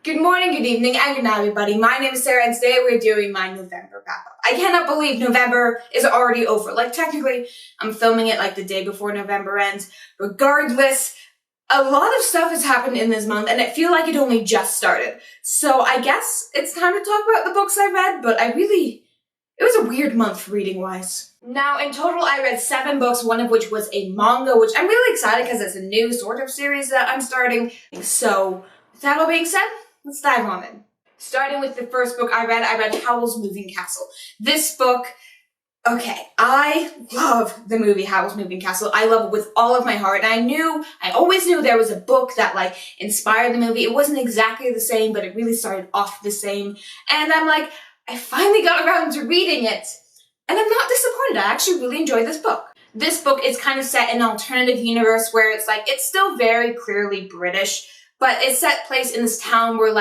Good morning, good evening, and good night, everybody. My name is Sarah, and today we're doing my November wrap-up. I cannot believe November is already over. Technically, I'm filming it the day before November ends. Regardless, a lot of stuff has happened in this month, and it feels like it only just started. So I guess it's time to talk about the books I read, but it was a weird month reading-wise. Now, in total, I read 7 books, one of which was a manga, which I'm really excited because it's a new sort of series that I'm starting. So, with that all being said, let's dive on in. Starting with the first book I read Howl's Moving Castle. This book, okay, I love the movie Howl's Moving Castle. I love it with all of my heart, and I always knew there was a book that inspired the movie. It wasn't exactly the same, but it really started off the same, and I finally got around to reading it, and I'm not disappointed. I actually really enjoyed this book. This book is kind of set in an alternative universe where it's still very clearly British, but it's set place in this town where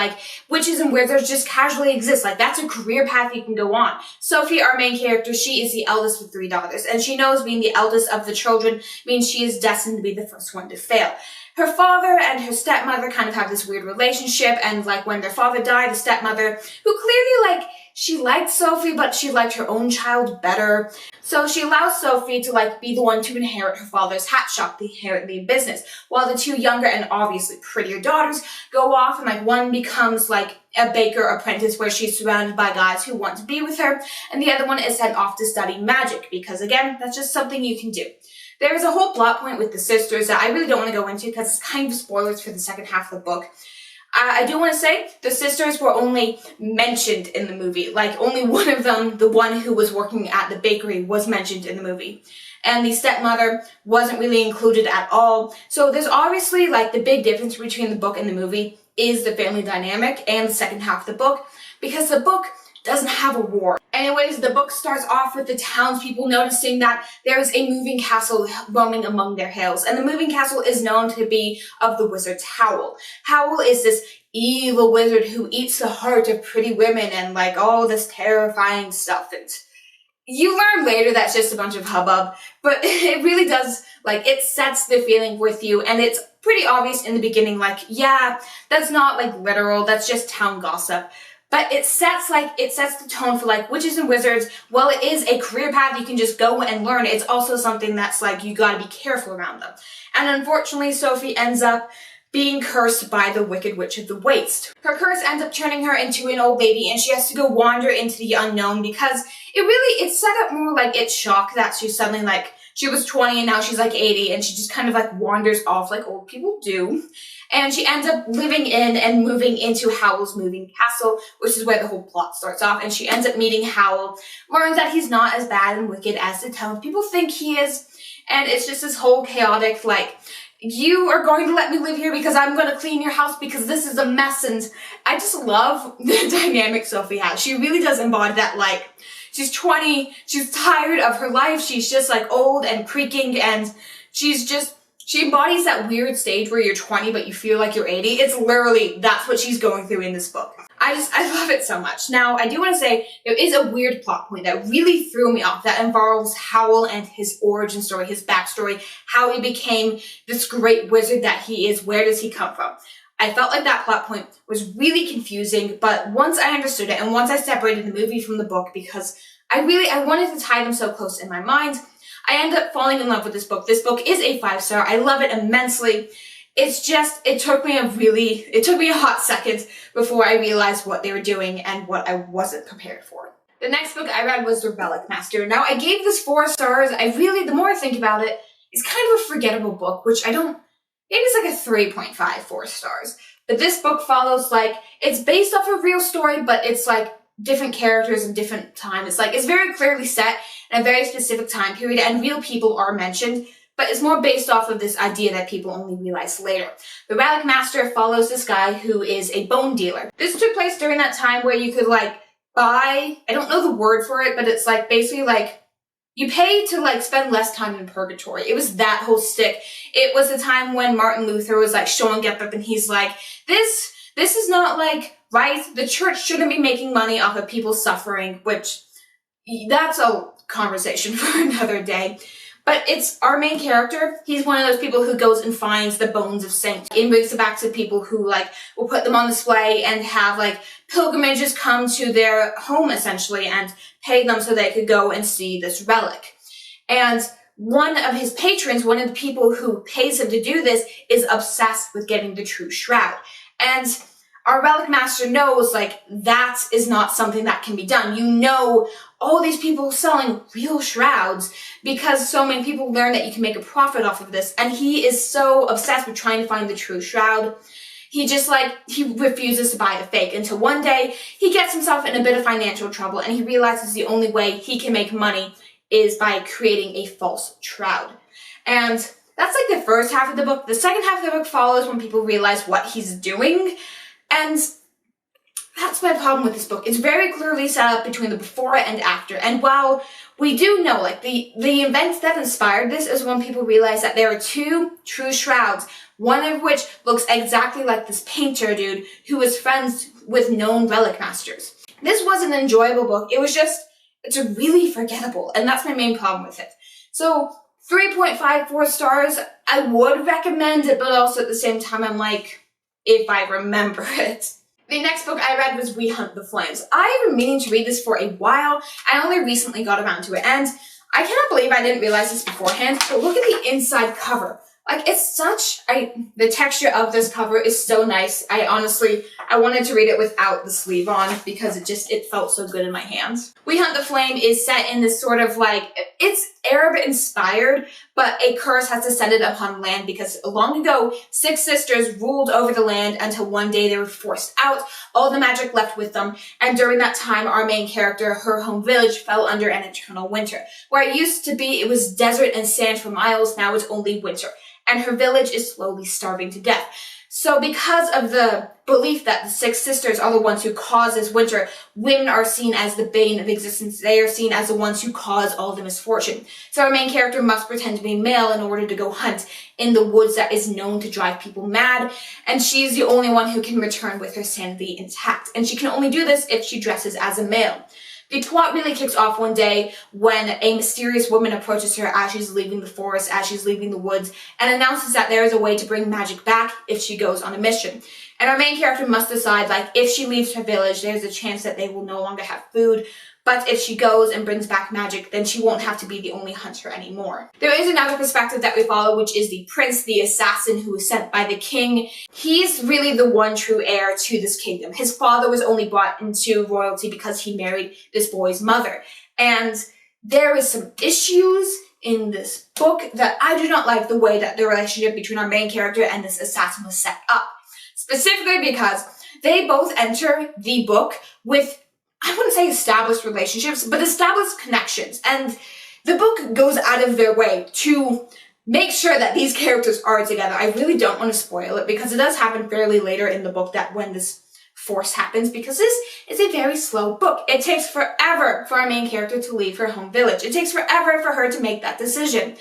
witches and wizards just casually exist. That's a career path you can go on. Sophie, our main character, she is the eldest of 3 daughters, and she knows being the eldest of the children means she is destined to be the first one to fail. Her father and her stepmother kind of have this weird relationship, and when their father died, the stepmother, who clearly she liked Sophie, but she liked her own child better. So she allows Sophie to be the one to inherit her father's hat shop, the inherit the business, while the 2 younger and obviously prettier daughters go off and one becomes a baker apprentice where she's surrounded by guys who want to be with her, and the other one is sent off to study magic because again, that's just something you can do. There is a whole plot point with the sisters that I really don't want to go into because it's kind of spoilers for the second half of the book. I do want to say the sisters were only mentioned in the movie. Only one of them, the one who was working at the bakery, was mentioned in the movie. And the stepmother wasn't really included at all. So there's obviously the big difference between the book and the movie is the family dynamic and the second half of the book, because the book doesn't have a war. Anyways, the book starts off with the townspeople noticing that there is a moving castle roaming among their hills, and the moving castle is known to be of the wizard Howl. Howl is this evil wizard who eats the heart of pretty women and all this terrifying stuff. And you learn later that's just a bunch of hubbub, but it really does, it sets the feeling with you, and it's pretty obvious in the beginning, yeah, that's not literal, that's just town gossip. But it sets the tone for witches and wizards. While it is a career path you can just go and learn, it's also something that's you gotta be careful around them. And unfortunately, Sophie ends up being cursed by the Wicked Witch of the Waste. Her curse ends up turning her into an old lady, and she has to go wander into the unknown because it's set up more it's shock that she's suddenly she was 20 and now she's 80, and she just kind of wanders off like old people do. And she ends up living in and moving into Howl's Moving Castle, which is where the whole plot starts off. And she ends up meeting Howl, learns that he's not as bad and wicked as the townspeople think he is. And it's just this whole chaotic, you are going to let me live here because I'm going to clean your house because this is a mess. And I just love the dynamic Sophie has. She really does embody that, she's 20, she's tired of her life, she's just old and creaking, and she embodies that weird stage where you're 20 but you feel like you're 80. It's literally, that's what she's going through in this book. I love it so much. Now, I do want to say, there is a weird plot point that really threw me off that involves Howl and his origin story, his backstory, how he became this great wizard that he is, where does he come from? I felt like that plot point was really confusing, but once I understood it, and once I separated the movie from the book, because I wanted to tie them so close in my mind, I ended up falling in love with this book. This book is a 5-star. I love it immensely. It's just, it took me a hot second before I realized what they were doing and what I wasn't prepared for. The next book I read was The Relic Master. Now, I gave this 4 stars. The more I think about it, it's kind of a forgettable book, which maybe it's a 3.5, 4 stars. But this book follows, it's based off a real story, but it's different characters in different time. It's very clearly set in a very specific time period, and real people are mentioned, but it's more based off of this idea that people only realize later. The Relic Master follows this guy who is a bone dealer. This took place during that time where you could buy, I don't know the word for it, but it's basically you pay to spend less time in purgatory. It was that whole stick. It was the time when Martin Luther was showing up and he's this is not right. The church shouldn't be making money off of people suffering, which that's a conversation for another day. But it's our main character. He's one of those people who goes and finds the bones of saints and brings it back to people who will put them on display and have pilgrimages come to their home essentially and pay them so they could go and see this relic. And one of his patrons, one of the people who pays him to do this, is obsessed with getting the true shroud. And our relic master knows that is not something that can be done. You know, all these people selling real shrouds because so many people learn that you can make a profit off of this. And he is so obsessed with trying to find the true shroud. He he refuses to buy a fake until one day he gets himself in a bit of financial trouble and he realizes the only way he can make money is by creating a false shroud. And that's the first half of the book. The second half of the book follows when people realize what he's doing. And that's my problem with this book. It's very clearly set up between the before and after. And while we do know, the events that inspired this is when people realize that there are two true shrouds, one of which looks exactly like this painter dude who was friends with known relic masters. This was an enjoyable book. It's really forgettable, and that's my main problem with it. So 3.54 stars, I would recommend it, but also at the same time, I'm if I remember it. The next book I read was We Hunt the Flames. I have been meaning to read this for a while. I only recently got around to it, and I cannot believe I didn't realize this beforehand, but look at the inside cover. The texture of this cover is so nice. I wanted to read it without the sleeve on because it felt so good in my hands. We Hunt the Flame is set in this sort of it's Arab inspired, but a curse has descended upon land because long ago, 6 sisters ruled over the land until one day they were forced out, all the magic left with them, and during that time, our main character, her home village, fell under an eternal winter. Where it used to be, it was desert and sand for miles, now it's only winter. And her village is slowly starving to death. So because of the belief that the 6 sisters are the ones who cause this winter, women are seen as the bane of existence. They are seen as the ones who cause all the misfortune. So our main character must pretend to be male in order to go hunt in the woods that is known to drive people mad. And she's the only one who can return with her sanity intact. And she can only do this if she dresses as a male. The plot really kicks off one day when a mysterious woman approaches her as she's leaving the forest, as she's leaving the woods, and announces that there is a way to bring magic back if she goes on a mission. And our main character must decide, if she leaves her village, there's a chance that they will no longer have food. But if she goes and brings back magic, then she won't have to be the only hunter anymore. There is another perspective that we follow, which is the prince, the assassin who was sent by the king. He's really the one true heir to this kingdom. His father was only brought into royalty because he married this boy's mother. And there is some issues in this book that I do not like the way that the relationship between our main character and this assassin was set up. Specifically because they both enter the book with, I wouldn't say established relationships, but established connections. And the book goes out of their way to make sure that these characters are together. I really don't want to spoil it because it does happen fairly later in the book that when this force happens, because this is a very slow book. It takes forever for our main character to leave her home village. It takes forever for her to make that decision.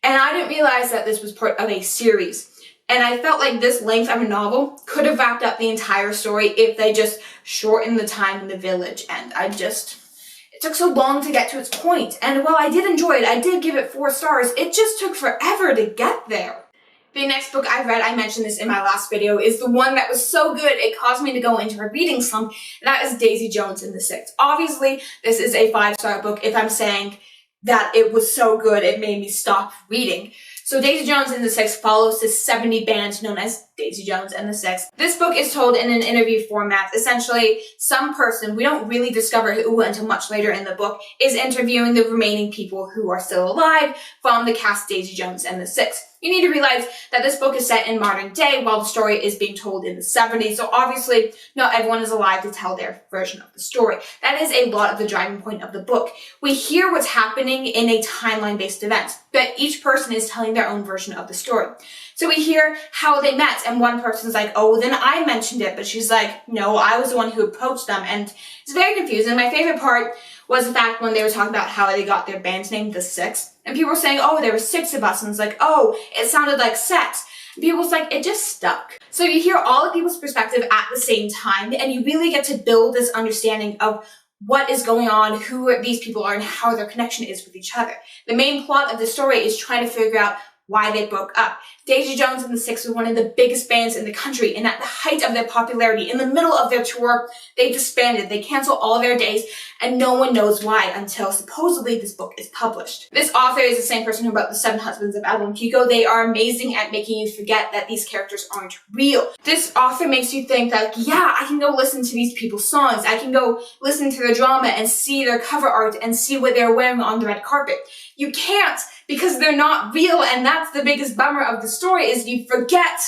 And I didn't realize that this was part of a series. And I felt like this length of a novel could have wrapped up the entire story if they just shortened the time in the village. And it took so long to get to its point. And while I did enjoy it, I did give it 4 stars, it just took forever to get there. The next book I read, I mentioned this in my last video, is the one that was so good it caused me to go into a reading slump, and that is Daisy Jones and the Six. Obviously, this is a 5-star book if I'm saying that it was so good it made me stop reading. So Daisy Jones and the Six follows this 70 band known as Daisy Jones and the Six. This book is told in an interview format. Essentially, some person, we don't really discover who until much later in the book, is interviewing the remaining people who are still alive from the cast Daisy Jones and the Six. You need to realize that this book is set in modern day while the story is being told in the 70s, so obviously not everyone is alive to tell their version of the story. That is a lot of the driving point of the book. We hear what's happening in a timeline-based event, but each person is telling their own version of the story. So we hear how they met, and one person's like, oh, then I mentioned it, but she's like, no, I was the one who approached them, and it's very confusing. My favorite part was the fact when they were talking about how they got their band's name, The Six, and people were saying, oh, there were 6 of us, and it's like, oh, it sounded like sex. And people was like, it just stuck. So you hear all of people's perspective at the same time, and you really get to build this understanding of what is going on, who these people are, and how their connection is with each other. The main plot of the story is trying to figure out why they broke up. Daisy Jones and the Six were one of the biggest bands in the country, and at the height of their popularity, in the middle of their tour, they disbanded. They canceled all their days, and no one knows why until supposedly this book is published. This author is the same person who wrote The Seven Husbands of Evelyn Hugo. They are amazing at making you forget that these characters aren't real. This author makes you think that, yeah, I can go listen to these people's songs. I can go listen to their drama and see their cover art and see what they're wearing on the red carpet. You can't, because they're not real, and that's the biggest bummer of the story, is you forget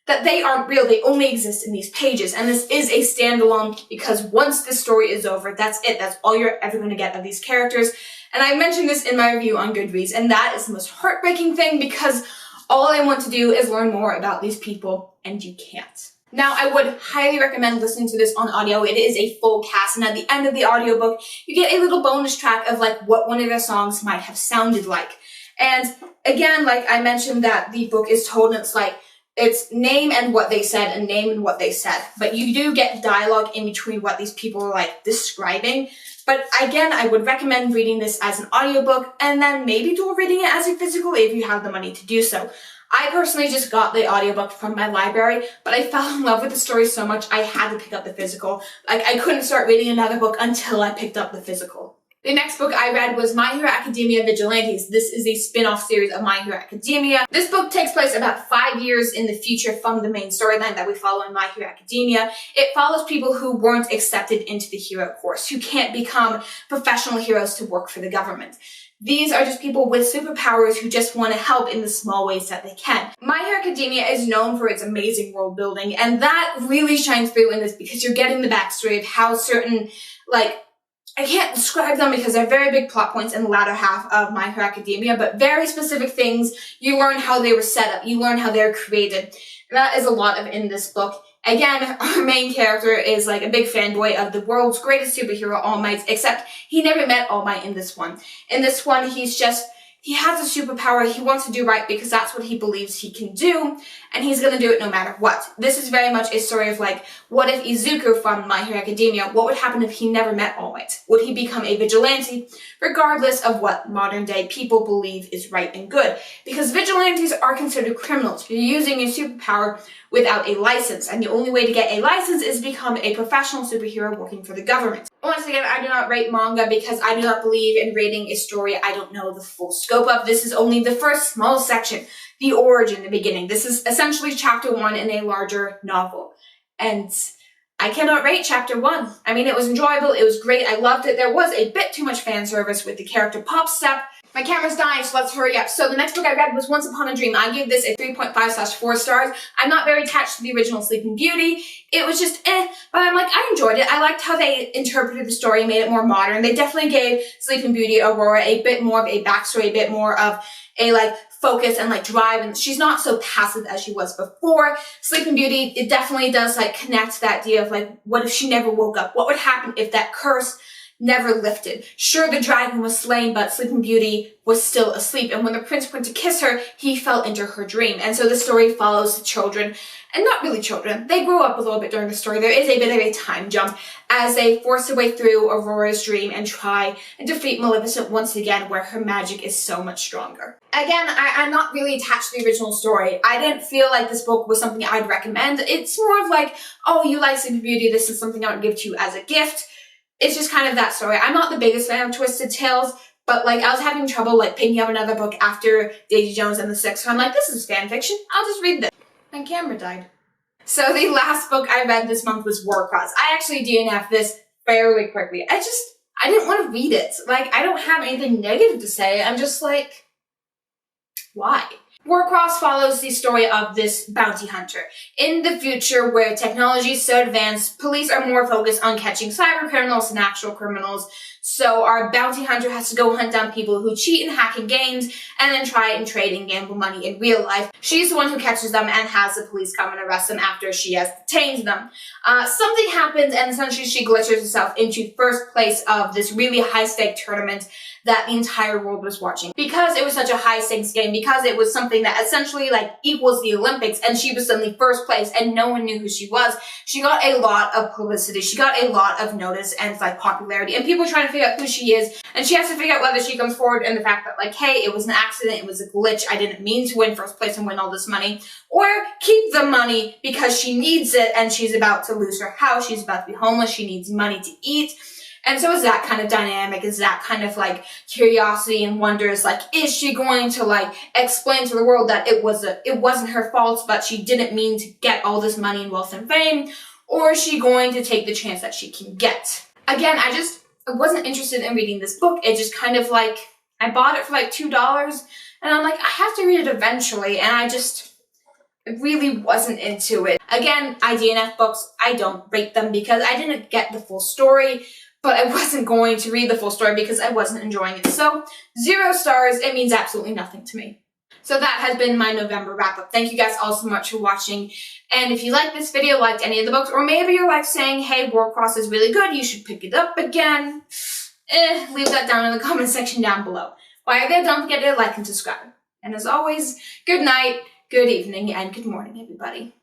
that they aren't real. They only exist in these pages, and this is a standalone, because once this story is over, that's it. That's all you're ever going to get of these characters. And I mentioned this in my review on Goodreads, and that is the most heartbreaking thing, because all I want to do is learn more about these people, and you can't. Now, I would highly recommend listening to this on audio. It is a full cast, and at the end of the audiobook, you get a little bonus track of like what one of their songs might have sounded like. And again, like I mentioned, that the book is told, and it's like, it's name and what they said and name and what they said. But you do get dialogue in between what these people are like describing. But again, I would recommend reading this as an audiobook, and then maybe dual reading it as a physical if you have the money to do so. I personally just got the audiobook from my library, but I fell in love with the story so much I had to pick up the physical. Like, I couldn't start reading another book until I picked up the physical. The next book I read was My Hero Academia Vigilantes. This is a spin-off series of My Hero Academia. This book takes place about 5 years in the future from the main storyline that we follow in My Hero Academia. It follows people who weren't accepted into the hero course, who can't become professional heroes to work for the government. These are just people with superpowers who just want to help in the small ways that they can. My Hero Academia is known for its amazing world building, and that really shines through in this, because you're getting the backstory of how certain, like, I can't describe them because they're very big plot points in the latter half of My Hero Academia, but very specific things. You learn how they were set up. You learn how they're created. And that is a lot of in this book. Again, our main character is like a big fanboy of the world's greatest superhero, All Might, except he never met All Might in this one. In this one, he has a superpower. He wants to do right because that's what he believes he can do, and he's going to do it no matter what. This is very much a story of like, what if Izuku from My Hero Academia, what would happen if he never met All Might? Would he become a vigilante, regardless of what modern day people believe is right and good? Because vigilantes are considered criminals. You're using your superpower without a license, and the only way to get a license is become a professional superhero working for the government. Once again, I do not rate manga because I do not believe in rating a story I don't know the full scope of. This is only the first small section, the origin, the beginning. This is essentially chapter 1 in a larger novel. And I cannot rate chapter 1. I mean, it was enjoyable, it was great, I loved it. There was a bit too much fan service with the character Pop Step. My camera's dying, so let's hurry up. So the next book I read was Once Upon a Dream. I gave this a 3.5/4 stars. I'm not very attached to the original Sleeping Beauty. It was just but I'm like, I enjoyed it. I liked how they interpreted the story and made it more modern. They definitely gave Sleeping Beauty Aurora a bit more of a backstory, a bit more of a like focus and like drive, and she's not so passive as she was before. Sleeping Beauty, it definitely does like connect that idea of like, what if she never woke up? What would happen if that curse never lifted? Sure, the dragon was slain, but Sleeping Beauty was still asleep, and when the prince went to kiss her, he fell into her dream. And so the story follows the children, and not really children, they grow up a little bit during the story. There is a bit of a time jump as they force their way through Aurora's dream and try and defeat Maleficent once again, where her magic is so much stronger. Again, I'm not really attached to the original story. I didn't feel like this book was something I'd recommend. It's more of like, oh, you like Sleeping Beauty, this is something I would give to you as a gift. It's just kind of that story. I'm not the biggest fan of Twisted Tales, but like I was having trouble like picking up another book after Daisy Jones and the Six, so I'm like, this is fan fiction. I'll just read this. My camera died. So the last book I read this month was Warcross. I actually DNF'd this fairly quickly. I didn't want to read it. Like, I don't have anything negative to say. I'm just like, why? Warcross follows the story of this bounty hunter. In the future, where technology is so advanced, police are more focused on catching cyber criminals than actual criminals. So our bounty hunter has to go hunt down people who cheat and hack in games and then try and trade and gamble money in real life. She's the one who catches them and has the police come and arrest them after she has detained them. Something happens, and essentially she glitches herself into first place of this really high-stake tournament that the entire world was watching. Because it was such a high-stakes game, because it was something something that essentially like equals the Olympics, and she was suddenly first place and no one knew who she was. She got a lot of publicity. She got a lot of notice and like popularity, and people are trying to figure out who she is, and she has to figure out whether she comes forward in the fact that like, hey, it was an accident, it was a glitch, I didn't mean to win first place and win all this money, or keep the money because she needs it and she's about to lose her house, she's about to be homeless, she needs money to eat. And so is that kind of dynamic, is that kind of like curiosity and wonder, is like, is she going to like explain to the world that it wasn't her fault, but she didn't mean to get all this money and wealth and fame, or is she going to take the chance that she can get? Again, I wasn't interested in reading this book. It just kind of like, I bought it for like $2 and I'm like, I have to read it eventually, and I really wasn't into it. Again, IDNF books, I don't rate them because I didn't get the full story, but I wasn't going to read the full story because I wasn't enjoying it. So 0 stars, it means absolutely nothing to me. So that has been my November wrap-up. Thank you guys all so much for watching. And if you like this video, liked any of the books, or maybe you're like saying, hey, Warcross is really good, you should pick it up again, leave that down in the comment section down below. While there, don't forget to like and subscribe. And as always, good night, good evening, and good morning, everybody.